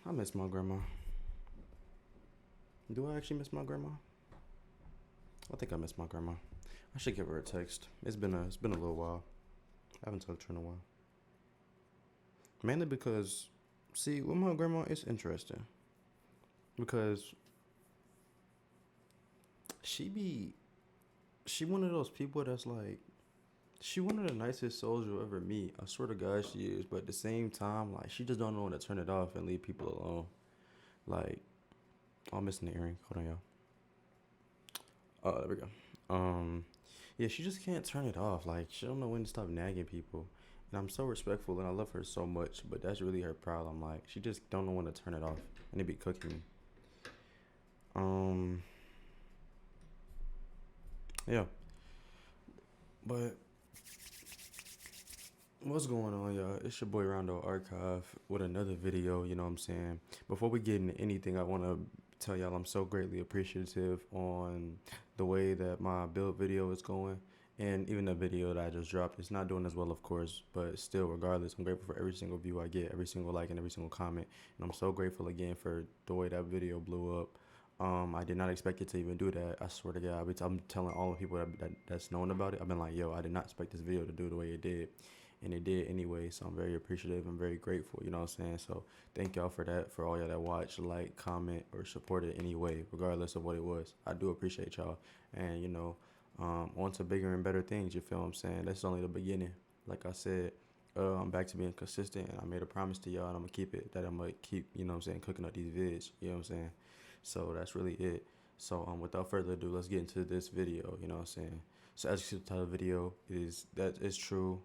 I miss my grandma. Do I actually miss my grandma? I think I miss my grandma. I should give her a text. It's been a little while. I haven't talked to her in a while. Mainly because, see, with my grandma, it's interesting because she be she one of those people that's like she one of the nicest souls you'll ever meet. I swear to God, she is. But at the same time, like she just don't know when to turn it off and leave people alone. Like, oh, I'm missing the earring. Hold on, y'all. Oh, there we go. Um, yeah, she just can't turn it off. Like she don't know when to stop nagging people. And I'm so respectful and I love her so much, but that's really her problem. Like she just don't know when to turn it off, and it be cooking me. Um, yeah, but what's going on, y'all? It's your boy Rondo Archive with another video. You know what I'm saying? Before we get into anything, I want to tell y'all I'm so greatly appreciative on the way that my build video is going. And even the video that I just dropped, it's not doing as well, of course, but still, regardless, I'm grateful for every single view I get, every single like, and every single comment. And I'm so grateful again for the way that video blew up. I did not expect it to even do that. I swear to God, I'm telling all the people that's known about it. I've been like, yo, I did not expect this video to do the way it did, and it did anyway. So I'm very appreciative. I'm very grateful. You know what I'm saying? So thank y'all for that. For all y'all that watch, like, comment, or support it anyway, regardless of what it was. I do appreciate y'all. And on to bigger and better things. You feel what I'm saying? That's only the beginning. Like I said, I'm back to being consistent, and I made a promise to y'all, and I'm gonna keep it. That I'm gonna keep, what I'm saying, cooking up these vids. You know what I'm saying? So that's really it. So without further ado, let's get into this video. You know what I'm saying? So as you see the title of the video, is true.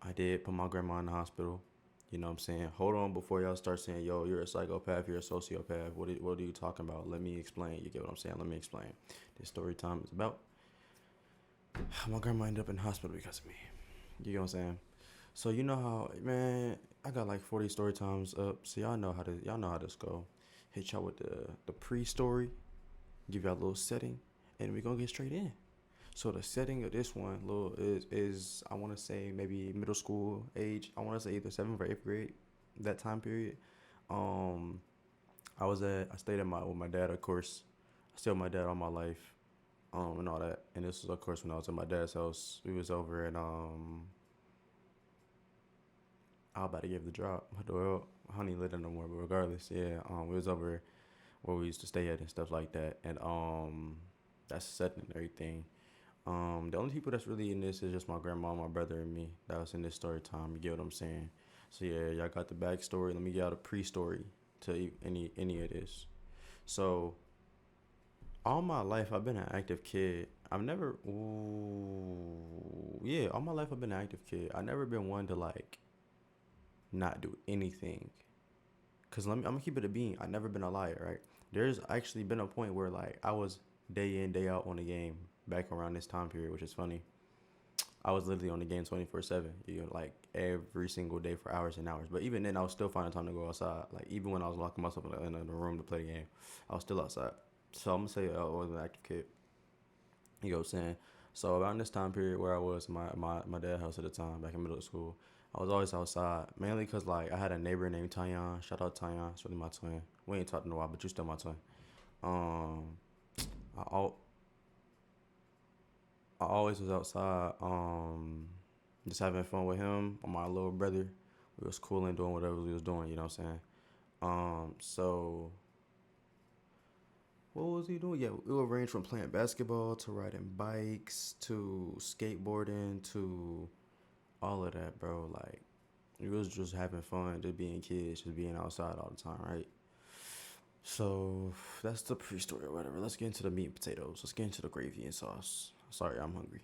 I did put my grandma in the hospital. You know what I'm saying? Hold on before y'all start saying, yo, you're a psychopath, you're a sociopath. What are you talking about? Let me explain. You get what I'm saying? Let me explain. This story time is about my grandma ended up in the hospital because of me. You know what I'm saying? So you know how, man, I got like 40 story times up. So y'all know how this go. Hit y'all with the pre-story, give y'all a little setting, and we gonna get straight in. So the setting of this one, little is I want to say maybe middle school age. I want to say either seventh or eighth grade, that time period. Um, I stayed at my with my dad, of course. I stayed with my dad all my life, and all that. And this was of course when I was at my dad's house. We was over and I was about to give the drop. Well, honey lit it no more, but regardless, yeah. We was over where we used to stay at and stuff like that, and that's the setting and everything. The only people that's really in this is just my grandma, my brother, and me. That was in this story time. You get what I'm saying? So yeah, y'all got the backstory. Let me get out a pre-story to any of this. So all my life I've been an active kid. I've never, ooh, yeah, all my life I've been an active kid. I never been one to like not do anything. Cause I'm gonna keep it a bean. I never been a liar, right? There's actually been a point where like I was day in day out on the game back around this time period, which is funny. I was literally on the game 24/7, like every single day for hours and hours. But even then, I was still finding time to go outside. Like even when I was locking myself in the room to play the game, I was still outside. So I'm gonna say I was an active kid. You know what I'm saying? So around this time period where I was my dad's house at the time, back in middle school, I was always outside. Mainly because like I had a neighbor named Tyon. Shout out Tyon. It's really my twin. We ain't talked in a while, but you still my twin. Um, I al- I always was outside, just having fun with him or my little brother. We was cool and doing whatever we was doing, you know what I'm saying? So what was he doing? Yeah, it would range from playing basketball to riding bikes to skateboarding to all of that, bro. Like it was just having fun, just being kids, just being outside all the time, right? So that's the pre-story or whatever. Let's get into the meat and potatoes. Let's get into the gravy and sauce. Sorry, I'm hungry.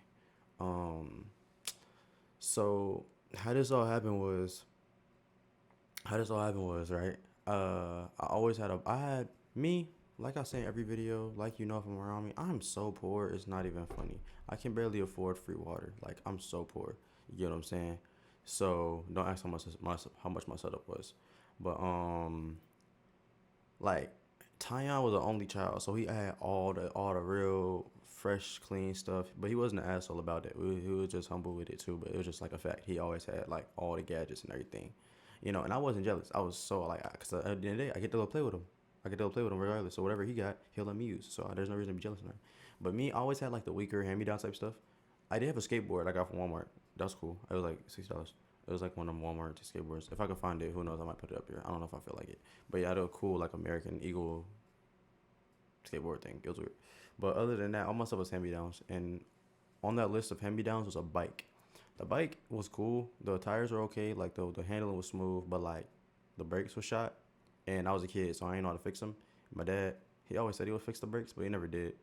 Um, so how this all happened was right. I had me like I say in every video, like if I'm around me, I'm so poor. It's not even funny. I can barely afford free water. Like I'm so poor. You get what I'm saying? So don't ask how much my setup was, but like Tyon was the only child, so he had all the real fresh, clean stuff. But he wasn't an asshole about it. He was just humble with it too. But it was just like a fact. He always had like all the gadgets and everything. you know. And I wasn't jealous. I was so like, cause at the end of the day, I get to go play with him. I get to go play with him regardless. So whatever he got, he'll let me use. So there's no reason to be jealous of that. But me, I always had like the weaker hand me down type stuff. I did have a skateboard I got from Walmart. That's cool. It was like $60. It was like one of them Walmart skateboards. If I could find it, who knows? I might put it up here. I don't know if I feel like it. But yeah, I had a cool like American Eagle skateboard thing. It was weird. But other than that, all my stuff was hand me downs. And on that list of hand me downs was a bike. The bike was cool. The tires were okay. Like the handling was smooth, but like the brakes were shot. And I was a kid, so I didn't know how to fix them. My dad, he always said he would fix the brakes, but he never did.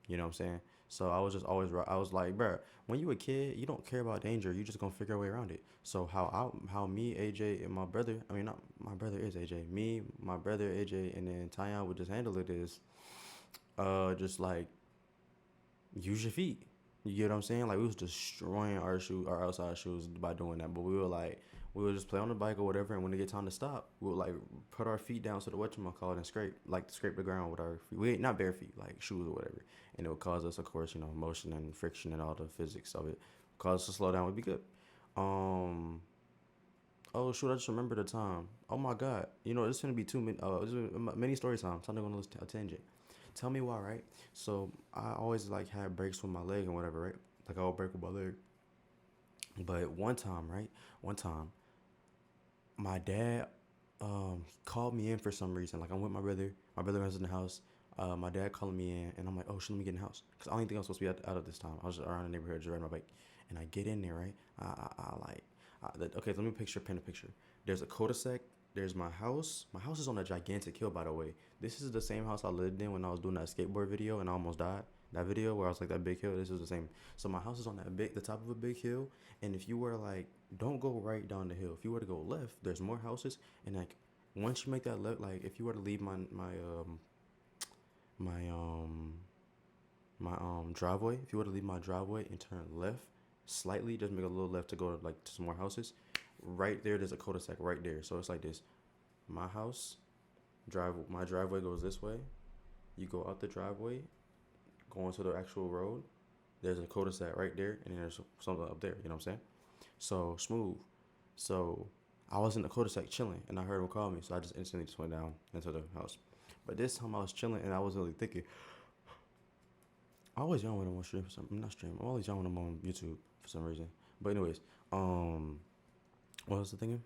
You know what I'm saying? So I was just always, I was like, bruh, when you a kid, you don't care about danger. You just gonna figure a way around it. So how me, AJ, and my brother, I mean, not my brother is AJ, me, my brother, AJ, and then Tyon would just handle it is, just like use your feet. You get what I'm saying? Like we was destroying our outside shoes by doing that. But we would just play on the bike or whatever. And when it get time to stop, we would like put our feet down to the whatchamacallit and scrape the ground with our feet. We ain't not bare feet, like shoes or whatever. And it would cause us, of course, you know, motion and friction and all the physics of it. Cause us to slow down would be good. Um. Oh shoot! I just remember the time. Oh my god! You know it's gonna be many story time. Time to go on a tangent. Tell me why, right? So I always like had breaks with my leg and whatever, right? Like I would break with my leg. But one time, right? One time, my dad called me in for some reason. Like I'm with my brother. My brother was in the house. My dad calling me in, and I'm like, oh, should let me get in the house? Cause I don't think I was supposed to be out of this time. I was just around the neighborhood, just riding my bike, and I get in there, right? Okay, let me paint a picture. There's a cul-de-sac. There's my house. My house is on a gigantic hill, by the way. This is the same house I lived in when I was doing that skateboard video and I almost died. That video where I was like that big hill. This is the same. So my house is on the top of a big hill. And if you were like, don't go right down the hill. If you were to go left, there's more houses. And like, once you make that left, like if you were to leave my driveway, if you were to leave my driveway and turn left slightly, just make a little left to go to like to some more houses. Right there's a cul-de-sac right there. So it's like this. My house, my driveway goes this way. You go out the driveway, go onto the actual road. There's a cul-de-sac right there, and then there's something up there. You know what I'm saying? So smooth. So I was in the cul-de-sac chilling, and I heard him call me. So I just instantly just went down into the house. But this time I was chilling, and I was really thinking. I always yawn when I'm on stream for some. I'm not stream. I always yawn when I'm on YouTube for some reason. But anyways, what was the thinking?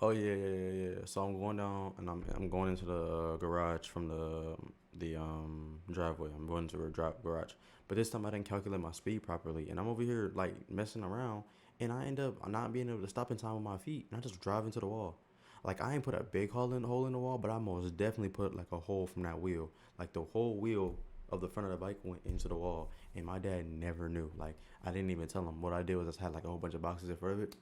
Oh yeah. So I'm going down and I'm going into the garage from the driveway. I'm going to the garage, but this time I didn't calculate my speed properly, and I'm over here like messing around, and I end up not being able to stop in time with my feet, and I just drive into the wall. Like I ain't put a big hole in the wall, but I most definitely put like a hole from that wheel. Like the whole wheel of the front of the bike went into the wall, and my dad never knew. Like I didn't even tell him. What I did was I just had like a whole bunch of boxes in front of it.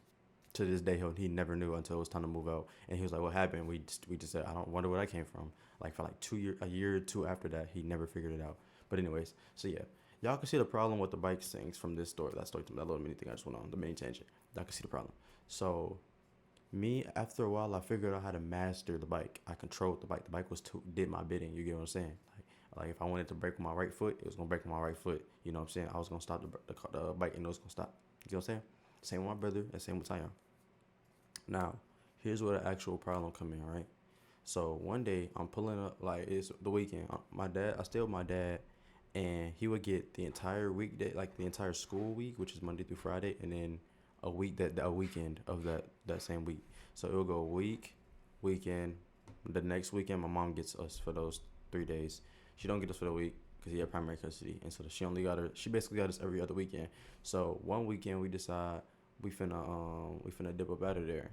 To this day, he never knew until it was time to move out, and he was like, "What happened?" We just said, "I don't wonder where I came from." Like for like a year or two after that, he never figured it out. But anyways, so yeah, y'all can see the problem with the bike things from this story. That little mini thing I just went on the main tangent. Y'all can see the problem. So me, after a while, I figured out how to master the bike. I controlled the bike. The bike did my bidding. You get what I'm saying? Like if I wanted to brake with my right foot, it was gonna brake with my right foot. You know what I'm saying? I was gonna stop the bike, and it was gonna stop. You know what I'm saying? Same with my brother, and same with Tyon. Now, here's where the actual problem come in, right? So one day I'm pulling up, like it's the weekend. I stay with my dad, and he would get the entire weekday, like the entire school week, which is Monday through Friday, and then a weekend of that same week. So it will go weekend. The next weekend, my mom gets us for those 3 days. She don't get us for the week because he had primary custody, and so she basically got us every other weekend. So one weekend we decide we finna dip up out of there.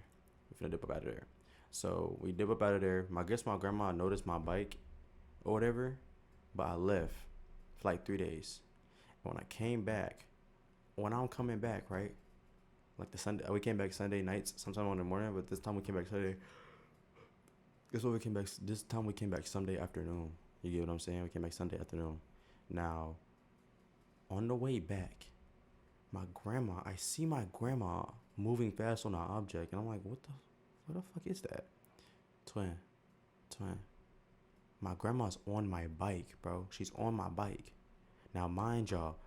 So we dip up out of there. I guess my grandma noticed my bike or whatever, but I left for like 3 days. When I came back, when I'm coming back, right? Like the Sunday, we came back Sunday nights, sometime in the morning, but this time we came back Sunday. This time we came back Sunday afternoon. You get what I'm saying? We came back Sunday afternoon. Now, on the way back, I see my grandma moving fast on an object, and I'm like, what the fuck is that? Twin. My grandma's on my bike, bro. She's on my bike. Now, mind y'all,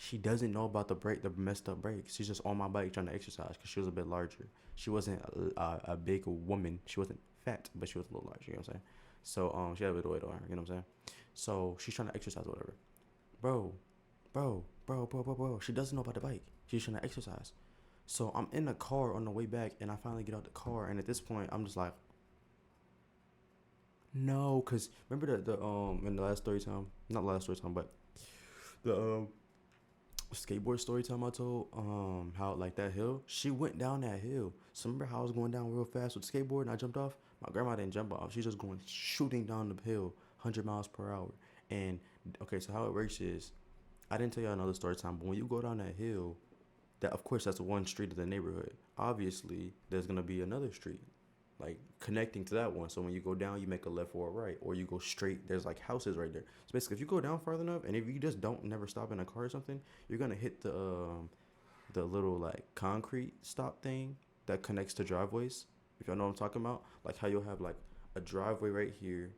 She doesn't know about the messed up brakes. She's just on my bike trying to exercise because she was a bit larger. She wasn't a big woman. She wasn't fat, but she was a little larger. You know what I'm saying? So she had a bit of weight on her. You know what I'm saying? So she's trying to exercise, or whatever. Bro, bro. She doesn't know about the bike. She's trying to exercise. So I'm in the car on the way back, and I finally get out the car, and at this point, I'm just like, no, cause remember the in the last story time, not last story time, but the skateboard story time I told, how like that hill, she went down that hill. So remember how I was going down real fast with the skateboard and I jumped off? My grandma didn't jump off. She's just going shooting down the hill, 100 miles per hour. And okay, so how it works is, I didn't tell you another story time, but when you go down that hill, that of course that's one street of the neighborhood. Obviously, there's gonna be another street like connecting to that one. So when you go down, you make a left or a right, or you go straight. There's like houses right there. So basically, if you go down far enough, and if you just don't never stop in a car or something, you're gonna hit the little like concrete stop thing that connects to driveways. If y'all know what I'm talking about, like how you'll have like a driveway right here,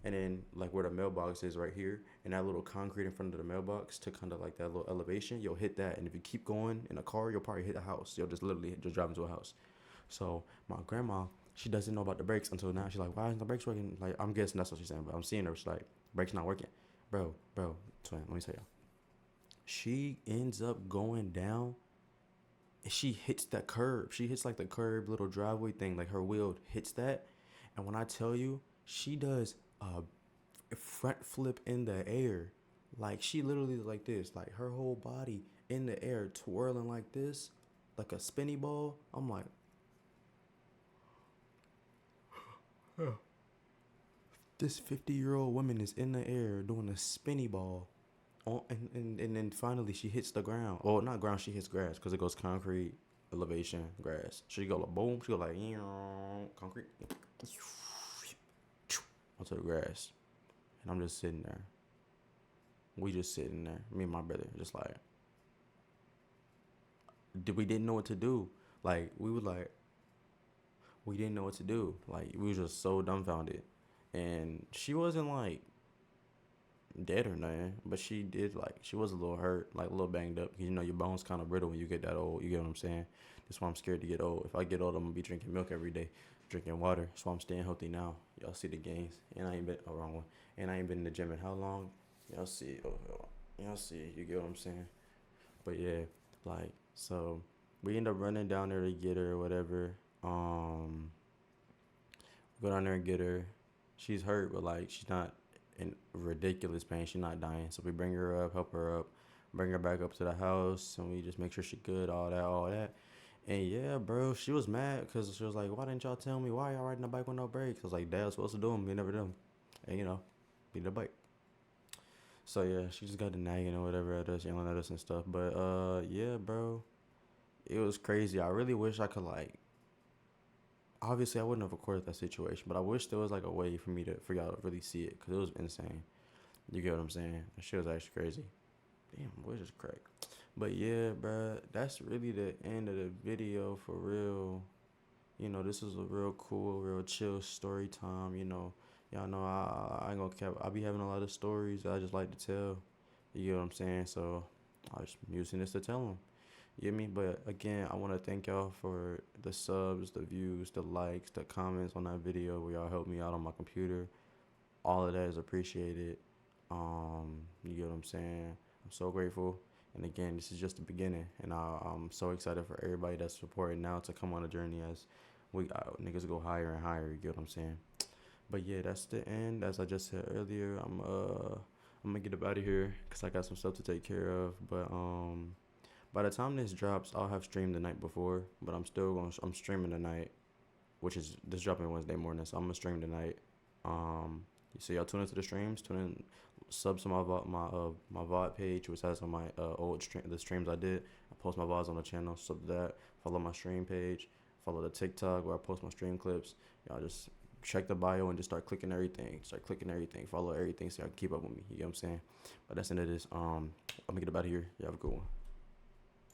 and then like where the mailbox is right here, and that little concrete in front of the mailbox to kind of like that little elevation, you'll hit that. And if you keep going in a car, you'll probably hit a house. You'll just literally just drive into a house. So my grandma, she doesn't know about the brakes until now. She's like, why isn't the brakes working? Like, I'm guessing that's what she's saying, but I'm seeing her. She's like, brakes not working. Bro, twin, let me tell you. She ends up going down and she hits that curb. She hits like the curb little driveway thing. Like her wheel hits that. And when I tell you, she does a front flip in the air. Like she literally like this. Like her whole body in the air twirling like this. Like a spinny ball. I'm like, this 50-year-old woman is in the air doing a spinny ball. And then finally she hits the ground. Well, not ground, she hits grass because it goes concrete, elevation, grass. She go like boom, she go like concrete onto the grass. And I'm just sitting there. We just sitting there. Me and my brother just like, we didn't know what to do. Like we didn't know what to do. Like we were just so dumbfounded. And she wasn't like dead or nothing, but she was a little hurt, like a little banged up. You know, your bones kind of brittle when you get that old. You get what I'm saying? That's why I'm scared to get old. If I get old, I'm gonna be drinking milk every day, drinking water. That's why I'm staying healthy now. Y'all see the gains, and I ain't been wrong one, and I ain't been in the gym in how long? Y'all see? Y'all see? You get what I'm saying? But yeah, like so, we end up running down there to get her or whatever. Go down there and get her. She's hurt, but like she's not in ridiculous pain. She's not dying. So we bring her up, help her up, bring her back up to the house, and we just make sure she good, all that. And yeah, bro, she was mad because she was like, why didn't y'all tell me? Why y'all riding a bike with no brakes? I was like, Dad was supposed to do them. You never did them. And, you know, beat the bike. So yeah, she just got the nagging or whatever at us, yelling at us and stuff. But yeah, bro, it was crazy. I really wish I could like, obviously I wouldn't have recorded that situation, but I wish there was like a way for y'all to really see it because it was insane. You get what I'm saying? That shit was actually crazy. Damn, boy, just crack. But yeah, bruh, that's really the end of the video for real. You know, this is a real cool, real chill story time. You know, y'all know I ain't gonna cap. I be having a lot of stories that I just like to tell. You get what I'm saying? So I was using this to tell them. You get me? But again, I want to thank y'all for the subs, the views, the likes, the comments on that video where y'all helped me out on my computer. All of that is appreciated. You get what I'm saying? I'm so grateful. And again, this is just the beginning, and I'm so excited for everybody that's supporting now to come on a journey as we niggas go higher and higher. You get what I'm saying? But yeah, that's the end. As I just said earlier, I'm gonna get up out of here because I got some stuff to take care of. But by the time this drops, I'll have streamed the night before. But I'm streaming tonight, which is this dropping Wednesday morning. So I'm gonna stream tonight. So y'all tune into the streams, tune in, sub to my VOD page, which has on my the streams I did. I post my VODs on the channel, sub to that. Follow my stream page, follow the TikTok where I post my stream clips. Y'all just check the bio and just start clicking everything. Follow everything so y'all can keep up with me. You get what I'm saying? But that's the end of this. I'm gonna get up out of here. You have a good one.